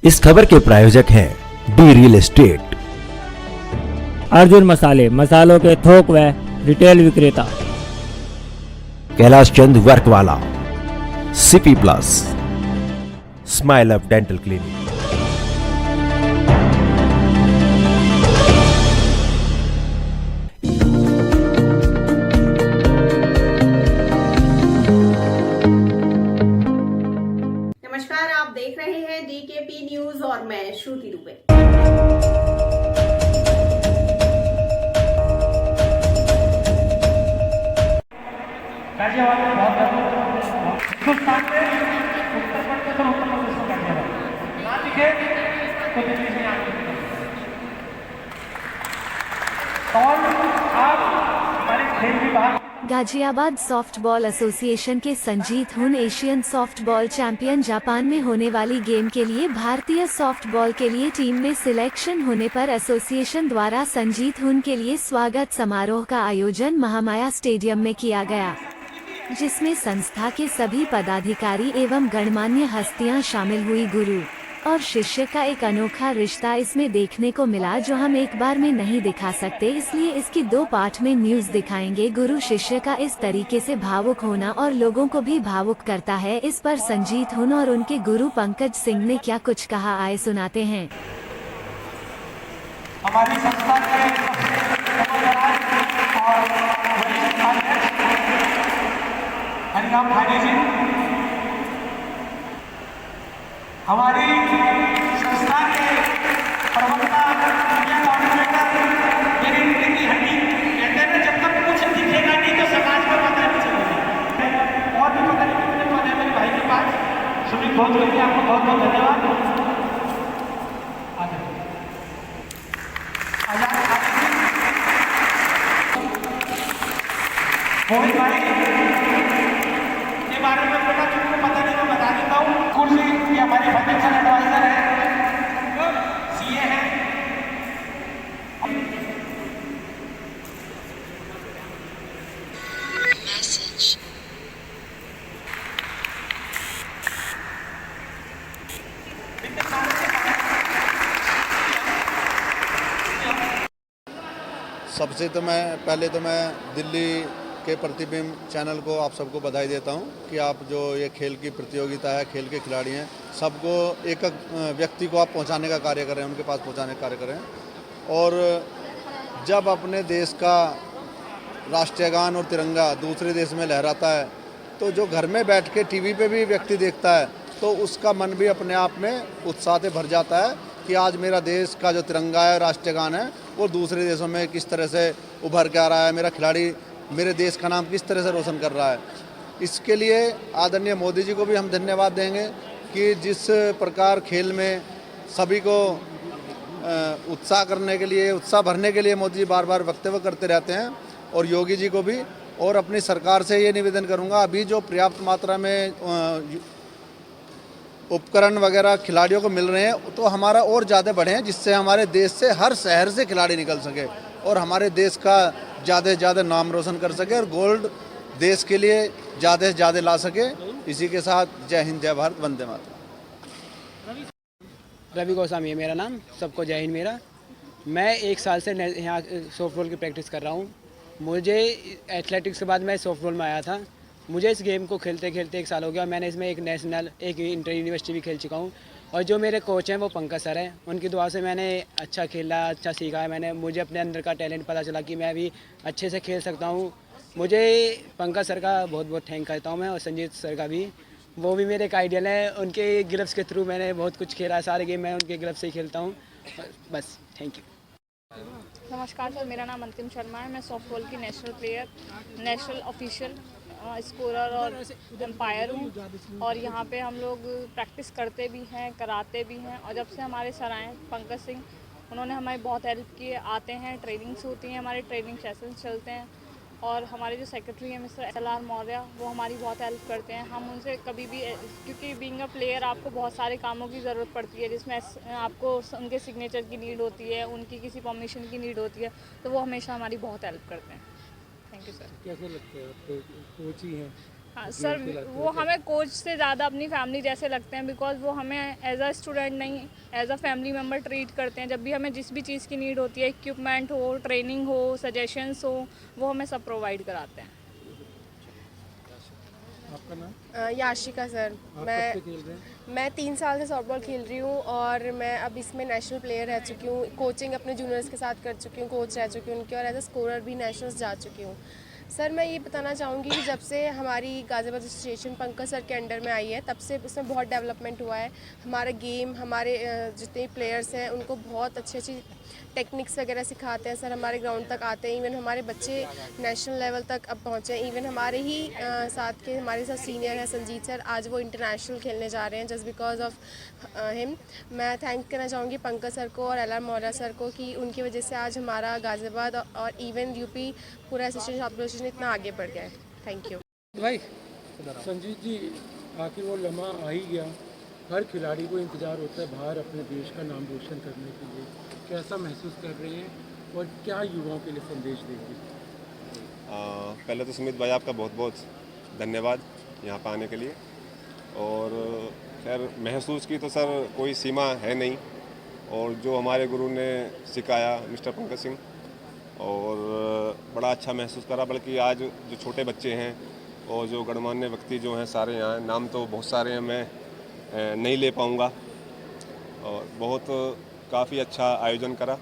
इस खबर के प्रायोजक हैं डी रियल एस्टेट, अर्जुन मसाले, मसालों के थोक व रिटेल विक्रेता, कैलाश चंद वर्क वाला, CP plus, smile up dental clinic. नमस्कार, आप देख रहे हैं डीकेपी न्यूज और मैं श्रुति दुबे। गाजियाबाद में बहुत हिंदुस्तान में उत्तर प्रदेश और उत्तर प्रदेश में गाजियाबाद ना दिखे तो दिल्ली से आगे और आप हमारे खेल विभाग गाजियाबाद सॉफ्टबॉल एसोसिएशन के संजीत हुन एशियन सॉफ्टबॉल चैंपियन जापान में होने वाली गेम के लिए भारतीय सॉफ्टबॉल के लिए टीम में सिलेक्शन होने पर एसोसिएशन द्वारा संजीत हुन के लिए स्वागत समारोह का आयोजन महामाया स्टेडियम में किया गया, जिसमें संस्था के सभी पदाधिकारी एवं गणमान्य हस्तियां शामिल हुई। गुरु और शिष्य का एक अनोखा रिश्ता इसमें देखने को मिला जो हम एक बार में नहीं दिखा सकते, इसलिए इसकी 2 पार्ट में न्यूज दिखाएंगे। गुरु शिष्य का इस तरीके से भावुक होना और लोगों को भी भावुक करता है। इस पर संजीत हुन और उनके गुरु पंकज सिंह ने क्या कुछ कहा, आए सुनाते हैं। हमारी संस्था के हरिराम भाई जी, हमारी संस्था के प्रवक्ता मीडिया कोऑर्डिनेटर, मेरी रीढ़ की हड्डी, कहते हैं जब तक कुछ दिखेगा नहीं तो समाज को पता नहीं चलेगा। और भी पता नहीं कितने पद है मेरे भाई के पास। सुमित बहुत करके आपको बहुत बहुत धन्यवाद। मोहित भाई के बारे में पता नहीं, मैं बता देता हूँ। कुर्सी ये हमारे फाइनेंशियल एडवाइजर है, सीए है। सबसे तो पहले मैं दिल्ली के प्रतिबिंब चैनल को आप सबको बधाई देता हूं कि आप जो ये खेल की प्रतियोगिता है, खेल के खिलाड़ी हैं, सबको एक व्यक्ति को आप पहुंचाने का कार्य करें, उनके पास पहुंचाने का कार्य करें। और जब अपने देश का राष्ट्रीय गान और तिरंगा दूसरे देश में लहराता है तो जो घर में बैठ के टीवी पे भी व्यक्ति देखता है तो उसका मन भी अपने आप में उत्साह से भर जाता है कि आज मेरा देश का जो तिरंगा है, राष्ट्रीय गान है, वो दूसरे देशों में किस तरह से उभर के आ रहा है, मेरा खिलाड़ी मेरे देश का नाम किस तरह से रोशन कर रहा है। इसके लिए आदरणीय मोदी जी को भी हम धन्यवाद देंगे कि जिस प्रकार खेल में सभी को उत्साह करने के लिए, उत्साह भरने के लिए मोदी जी बार बार वक्तव्य करते रहते हैं। और योगी जी को भी, और अपनी सरकार से ये निवेदन करूँगा, अभी जो पर्याप्त मात्रा में उपकरण वगैरह खिलाड़ियों को मिल रहे हैं तो हमारा और ज़्यादा बढ़ें, जिससे हमारे देश से हर शहर से खिलाड़ी निकल सके और हमारे देश का ज़्यादा से ज़्यादा नाम रोशन कर सके और गोल्ड देश के लिए ज़्यादा से ज़्यादा ला सके। इसी के साथ जय हिंद, जय भारत, वंदे मातरम। रवि गोस्वामी है मेरा नाम। सबको जय हिंद। मेरा मैं 1 साल से यहाँ सॉफ्टबॉल की प्रैक्टिस कर रहा हूँ। मुझे एथलेटिक्स के बाद मैं सॉफ्टबॉल में आया था। मुझे इस गेम को खेलते खेलते 1 साल हो गया। मैंने इसमें एक नेशनल, एक इंटर यूनिवर्सिटी भी खेल चुका हूँ। और जो मेरे कोच हैं वो पंकज सर हैं, उनकी दुआ से मैंने अच्छा खेला, अच्छा सीखा है। मुझे अपने अंदर का टैलेंट पता चला कि मैं भी अच्छे से खेल सकता हूँ। मुझे पंकज सर का बहुत बहुत थैंक करता हूँ मैं, और संजीत सर का भी। वो भी मेरे एक आइडियल हैं। उनके ग्लव्स के थ्रू मैंने बहुत कुछ खेला, सारे गेम मैं उनके ग्लव्स से ही खेलता हूँ। बस, थैंक यू। नमस्कार सर, मेरा नाम अंतिम शर्मा है। मैं सॉफ्टबॉल की national player, national official scorer और एम्पायर हूँ। और यहाँ पे हम लोग प्रैक्टिस करते भी हैं, कराते भी हैं। और जब से हमारे सर आए पंकज सिंह, उन्होंने हमारी बहुत हेल्प की है। आते हैं, ट्रेनिंग्स होती हैं, हमारे ट्रेनिंग सेशंस चलते हैं। और हमारे जो सेक्रेटरी हैं मिस्टर SLR मौर्य, वो हमारी बहुत हेल्प करते हैं। हम उनसे कभी भी, क्योंकि बीइंग अ प्लेयर आपको बहुत सारे कामों की ज़रूरत पड़ती है, जिसमें आपको उनके सिग्नेचर की नीड होती है, उनकी किसी परमिशन की नीड होती है, तो वो हमेशा हमारी बहुत हेल्प करते हैं। Thank you sir. कैसे लगते हैं आपको, कोच ही हैं हाँ सर, वो हमें कोच से ज़्यादा अपनी फैमिली जैसे लगते हैं, बिकॉज वो हमें एज अ स्टूडेंट नहीं, as a family member treat करते हैं। जब भी हमें जिस भी चीज़ की नीड होती है, इक्विपमेंट हो, ट्रेनिंग हो, सजेशंस हो, वो हमें सब प्रोवाइड कराते हैं। आपका नाम? याशिका सर। आप कब से खेल रहे हैं? मैं 3 साल से सॉफ्टबॉल खेल रही हूँ और मैं अब इसमें नेशनल प्लेयर रह चुकी हूँ। कोचिंग अपने जूनियर्स के साथ कर चुकी हूँ, कोच रह चुकी हूँ उनकी, और एज अ स्कोरर भी नेशनल्स जा चुकी हूँ। सर मैं ये बताना चाहूँगी कि जब से हमारी गाज़ियाबाद एसोसिएशन पंकज सर के अंडर में आई है, तब से उसमें बहुत डेवलपमेंट हुआ है। हमारा गेम, हमारे जितने प्लेयर्स हैं उनको बहुत अच्छी अच्छी टेक्निक्स वगैरह सिखाते हैं सर। हमारे ग्राउंड तक आते हैं, इवन हमारे बच्चे नेशनल लेवल तक अब पहुँचे हैं। इवन हमारे ही हमारे साथ सीनियर हैं संजीत सर, आज वो इंटरनेशनल खेलने जा रहे हैं जस्ट बिकॉज ऑफ हिम। मैं थैंक करना चाहूँगी पंकज सर को और LR मौर्या सर को कि उनकी वजह से आज हमारा गाज़ियाबाद और इवन यूपी पूरा एसोसिएशन इतना आगे बढ़ गया है। थैंक यू भाई। संजीत जी, आखिर वो लम्हा आ ही गया। हर खिलाड़ी को इंतज़ार होता है बाहर अपने देश का नाम रोशन करने के लिए। कैसा महसूस कर रहे हैं और क्या युवाओं के लिए संदेश देंगे? पहले तो सुमित भाई आपका बहुत बहुत धन्यवाद यहाँ पर आने के लिए। और खैर महसूस की तो सर कोई सीमा है नहीं, और जो हमारे गुरु ने सिखाया मिस्टर पंकज सिंह, और बड़ा अच्छा महसूस करा। बल्कि आज जो छोटे बच्चे हैं और जो गणमान्य व्यक्ति जो हैं सारे यहाँ, नाम तो बहुत सारे हैं, मैं नहीं ले पाऊँगा, और बहुत काफ़ी अच्छा आयोजन करा।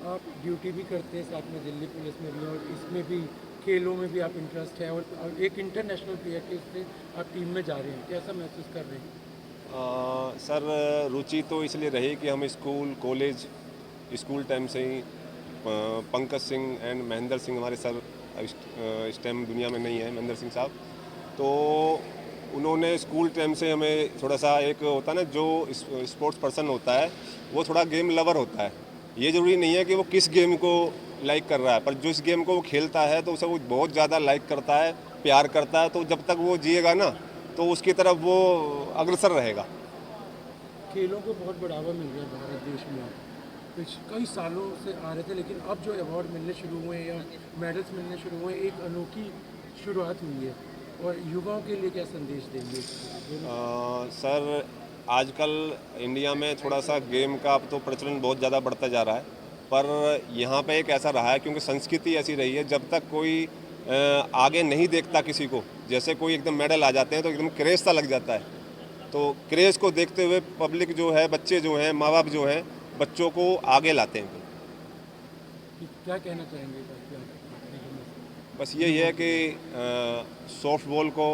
आप ड्यूटी भी करते हैं साथ में, दिल्ली पुलिस में भी, और इसमें भी खेलों में भी आप इंटरेस्ट है, और एक इंटरनेशनल प्लेयर के उससे आप टीम में जा रहे हैं। कैसा महसूस कर रहे हैं? सर रुचि तो इसलिए रही कि हम स्कूल कॉलेज स्कूल टाइम से ही पंकज सिंह एंड महेंद्र सिंह हमारे सर इस टाइम दुनिया में नहीं है, महेंद्र सिंह साहब, तो उन्होंने स्कूल टाइम से हमें थोड़ा सा, एक होता है ना जो स्पोर्ट्स पर्सन होता है वो थोड़ा गेम लवर होता है। ये ज़रूरी नहीं है कि वो किस गेम को लाइक कर रहा है, पर जिस गेम को वो खेलता है तो उसे वो बहुत ज़्यादा लाइक करता है, प्यार करता है। तो जब तक वो जिएगा ना तो उसकी तरफ वो अग्रसर रहेगा। खेलों को बहुत बढ़ावा मिल रहा है भारत देश में। कई सालों से आ रहे थे, लेकिन अब जो अवार्ड मिलने शुरू हुए हैं या मेडल्स मिलने शुरू हुए हैं, एक अनोखी शुरुआत हुई है। और युवाओं के लिए क्या संदेश देंगे? सर आजकल इंडिया में थोड़ा सा गेम का अब तो प्रचलन बहुत ज़्यादा बढ़ता जा रहा है, पर यहाँ पे एक ऐसा रहा है क्योंकि संस्कृति ऐसी रही है, जब तक कोई आगे नहीं देखता किसी को, जैसे कोई एकदम मेडल आ जाते हैं तो एकदम क्रेज़ सा लग जाता है। तो क्रेज़ को देखते हुए पब्लिक जो है, बच्चे जो हैं, माँ बाप जो हैं, बच्चों को आगे लाते हैं। क्या कहना चाहेंगे? बस यही है कि सॉफ्ट बॉल को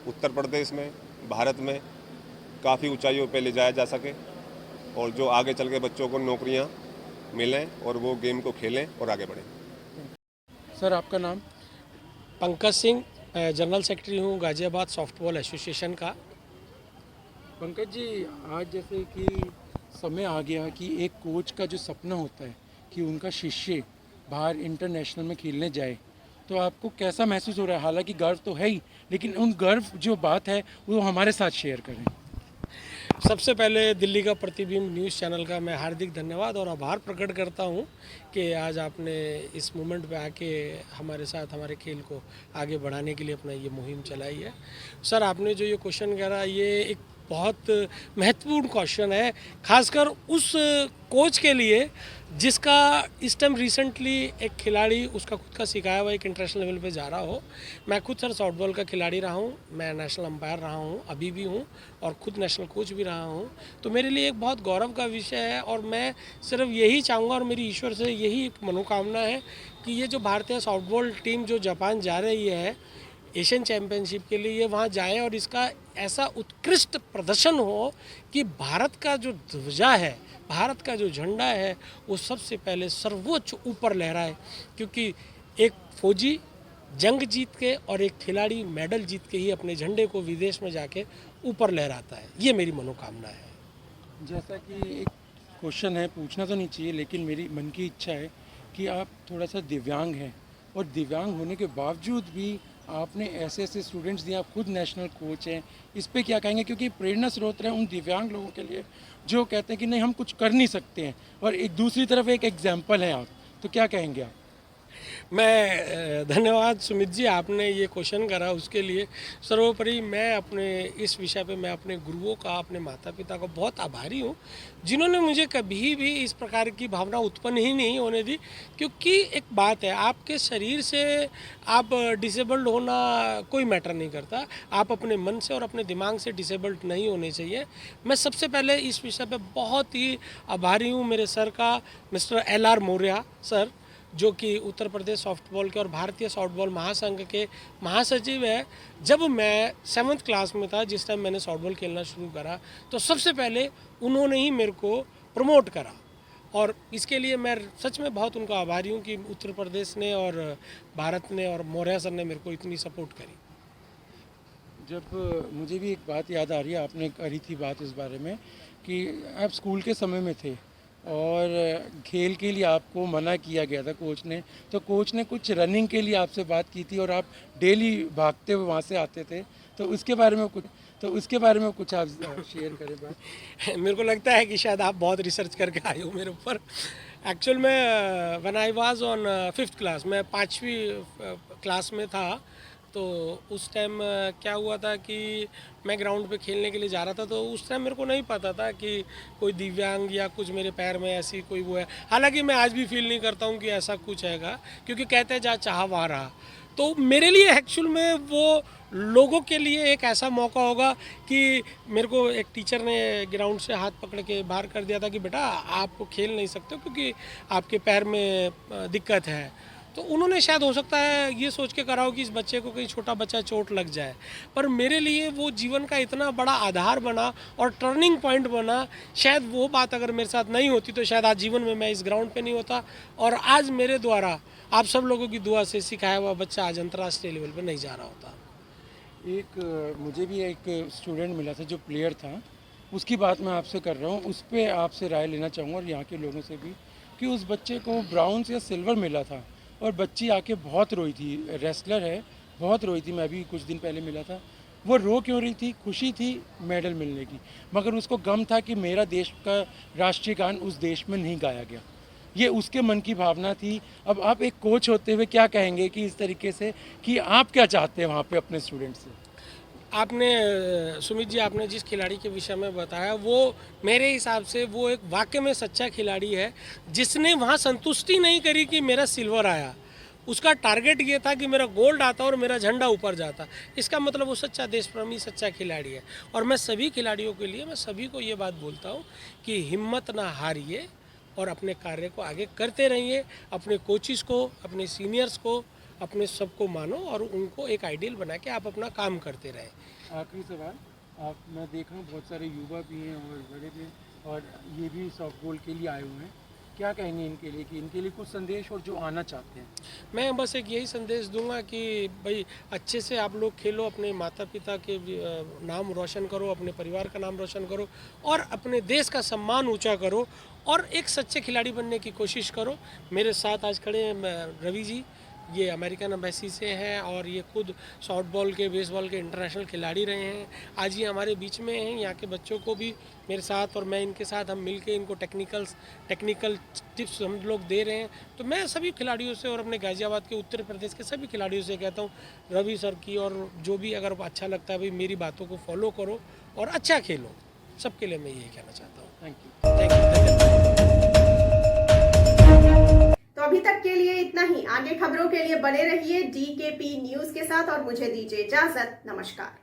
उत्तर प्रदेश में, भारत में काफ़ी ऊंचाइयों पे ले जाया जा सके, और जो आगे चल के बच्चों को नौकरियां मिलें और वो गेम को खेलें और आगे बढ़ें। सर आपका नाम? पंकज सिंह, जनरल सेक्रेटरी हूँ गाज़ियाबाद सॉफ्टबॉल एसोसिएशन का। पंकज जी, आज जैसे कि समय आ गया कि एक कोच का जो सपना होता है कि उनका शिष्य बाहर इंटरनेशनल में खेलने जाए, तो आपको कैसा महसूस हो रहा है? हालांकि गर्व तो है ही, लेकिन उन गर्व जो बात है वो हमारे साथ शेयर करें। सबसे पहले दिल्ली का प्रतिबिंब न्यूज़ चैनल का मैं हार्दिक धन्यवाद और आभार प्रकट करता हूं कि आज आपने इस मोमेंट पे आके हमारे साथ हमारे खेल को आगे बढ़ाने के लिए अपना ये मुहिम चलाई है। सर आपने जो ये क्वेश्चन करा, ये एक बहुत महत्वपूर्ण क्वेश्चन है, खासकर उस कोच के लिए जिसका इस टाइम रिसेंटली एक खिलाड़ी उसका खुद का सिखाया हुआ एक इंटरनेशनल लेवल पे जा रहा हो। मैं खुद सर सॉफ्टबॉल का खिलाड़ी रहा हूँ, मैं नेशनल अंपायर रहा हूँ, अभी भी हूँ, और खुद नेशनल कोच भी रहा हूँ। तो मेरे लिए एक बहुत गौरव का विषय है, और मैं सिर्फ यही चाहूँगा और मेरी ईश्वर से यही एक मनोकामना है कि ये जो भारतीय सॉफ्टबॉल टीम जो जापान जा रही है एशियन चैम्पियनशिप के लिए, ये वहाँ जाए और इसका ऐसा उत्कृष्ट प्रदर्शन हो कि भारत का जो ध्वजा है, भारत का जो झंडा है, वो सबसे पहले सर्वोच्च ऊपर लहराए। क्योंकि एक फौजी जंग जीत के और एक खिलाड़ी मेडल जीत के ही अपने झंडे को विदेश में जाके ऊपर लहराता है। ये मेरी मनोकामना है। जैसा कि एक क्वेश्चन है, पूछना तो नहीं चाहिए, लेकिन मेरी मन की इच्छा है कि आप थोड़ा सा दिव्यांग हैं, और दिव्यांग होने के बावजूद भी आपने ऐसे ऐसे स्टूडेंट्स दिए, आप खुद नेशनल कोच हैं, इस पे क्या कहेंगे? क्योंकि प्रेरणा स्रोत रहे उन दिव्यांग लोगों के लिए जो कहते हैं कि नहीं हम कुछ कर नहीं सकते हैं, और एक दूसरी तरफ एक एग्जाम्पल है आप, तो क्या कहेंगे आप? मैं धन्यवाद सुमित जी, आपने ये क्वेश्चन करा उसके लिए। सर्वोपरि मैं अपने इस विषय पे मैं अपने गुरुओं का, अपने माता पिता का बहुत आभारी हूँ, जिन्होंने मुझे कभी भी इस प्रकार की भावना उत्पन्न ही नहीं होने दी। क्योंकि एक बात है, आपके शरीर से आप डिसेबल्ड होना कोई मैटर नहीं करता, आप अपने मन से और अपने दिमाग से डिसेबल्ड नहीं होने चाहिए। मैं सबसे पहले इस विषय पे बहुत ही आभारी हूँ मेरे सर का, मिस्टर LR मौर्य सर, जो कि उत्तर प्रदेश सॉफ्टबॉल के और भारतीय सॉफ्टबॉल महासंघ के महासचिव है। जब मैं 7th क्लास में था, जिस टाइम मैंने सॉफ्टबॉल खेलना शुरू करा, तो सबसे पहले उन्होंने ही मेरे को प्रमोट करा, और इसके लिए मैं सच में बहुत उनका आभारी हूँ कि उत्तर प्रदेश ने और भारत ने और मौर्य सर ने मेरे को इतनी सपोर्ट करी। जब मुझे भी एक बात याद आ रही है, आपने करी थी बात इस बारे में कि आप स्कूल के समय में थे और खेल के लिए आपको मना किया गया था कोच ने, तो कोच ने कुछ रनिंग के लिए आपसे बात की थी और आप डेली भागते हुए वहाँ से आते थे, तो उसके बारे में कुछ आप शेयर करें बात। मेरे को लगता है कि शायद आप बहुत रिसर्च करके आए हो मेरे ऊपर। एक्चुअल में when I was on 5th class, मैं 5वीं क्लास में था, तो उस टाइम क्या हुआ था कि मैं ग्राउंड पे खेलने के लिए जा रहा था, तो उस टाइम मेरे को नहीं पता था कि कोई दिव्यांग या कुछ मेरे पैर में ऐसी कोई वो है। हालांकि मैं आज भी फील नहीं करता हूँ कि ऐसा कुछ हैगा, क्योंकि कहते हैं जहाँ चाह वहाँ रहा। तो मेरे लिए एक्चुअल में वो लोगों के लिए एक ऐसा मौका होगा कि मेरे को एक टीचर ने ग्राउंड से हाथ पकड़ के बाहर कर दिया था कि बेटा आप खेल नहीं सकते क्योंकि आपके पैर में दिक्कत है। तो उन्होंने शायद हो सकता है ये सोच के करा हो कि इस बच्चे को कहीं छोटा बच्चा चोट लग जाए, पर मेरे लिए वो जीवन का इतना बड़ा आधार बना और टर्निंग पॉइंट बना। शायद वो बात अगर मेरे साथ नहीं होती तो शायद आज जीवन में मैं इस ग्राउंड पे नहीं होता, और आज मेरे द्वारा आप सब लोगों की दुआ से सिखाया हुआ बच्चा आज अंतर्राष्ट्रीय लेवल पर नहीं जा रहा होता। मुझे भी एक स्टूडेंट मिला था जो प्लेयर था, उसकी बात मैं आपसे कर रहा हूँ, उस पर आपसे राय लेना चाहूँगा और यहाँ के लोगों से भी, कि उस बच्चे को ब्राउन्स या सिल्वर मिला था और बच्ची आके बहुत रोई थी, रेसलर है, बहुत रोई थी। मैं भी कुछ दिन पहले मिला था। वो रो क्यों रही थी? खुशी थी मेडल मिलने की, मगर उसको गम था कि मेरा देश का राष्ट्रीय गान उस देश में नहीं गाया गया। ये उसके मन की भावना थी। अब आप एक कोच होते हुए क्या कहेंगे कि इस तरीके से, कि आप क्या चाहते हैं वहाँ पे अपने स्टूडेंट से? आपने सुमित जी, आपने जिस खिलाड़ी के विषय में बताया, वो मेरे हिसाब से वो एक वाकई में सच्चा खिलाड़ी है, जिसने वहाँ संतुष्टि नहीं करी कि मेरा सिल्वर आया। उसका टारगेट ये था कि मेरा गोल्ड आता और मेरा झंडा ऊपर जाता। इसका मतलब वो सच्चा देशप्रेमी, सच्चा खिलाड़ी है। और मैं सभी खिलाड़ियों के लिए, मैं सभी को ये बात बोलता हूँ कि हिम्मत ना हारिए और अपने कार्य को आगे करते रहिए। अपने कोचिज़ को, अपने सीनियर्स को, अपने सबको मानो और उनको एक आइडियल बना के आप अपना काम करते रहें। आखिरी सवाल, मैं देख रहा हूँ बहुत सारे युवा भी हैं और बड़े भी, और ये भी सॉफ्टबॉल के लिए आए हुए हैं, क्या कहेंगे इनके लिए, कि इनके लिए कुछ संदेश और जो आना चाहते हैं? मैं बस एक यही संदेश दूंगा कि भाई अच्छे से आप लोग खेलो, अपने माता पिता के नाम रोशन करो, अपने परिवार का नाम रोशन करो और अपने देश का सम्मान ऊंचा करो और एक सच्चे खिलाड़ी बनने की कोशिश करो। मेरे साथ आज खड़े हैं रवि जी, ये अमेरिकन एम्बेसी से हैं और ये खुद सॉफ्टबॉल के, बेसबॉल के इंटरनेशनल खिलाड़ी रहे हैं। आज ये हमारे बीच में हैं। यहाँ के बच्चों को भी मेरे साथ और मैं इनके साथ, हम मिलके इनको टेक्निकल टिप्स हम लोग दे रहे हैं। तो मैं सभी खिलाड़ियों से और अपने गाज़ियाबाद के, उत्तर प्रदेश के सभी खिलाड़ियों से कहता हूँ, रवि सर की और जो भी अगर अच्छा लगता है भाई मेरी बातों को फॉलो करो और अच्छा खेलो। सबके लिए मैं यही कहना चाहता हूँ। Thank you. तो अभी तक के लिए इतना ही। आगे खबरों के लिए बने रहिए DKP न्यूज के साथ और मुझे दीजिए इजाजत। नमस्कार।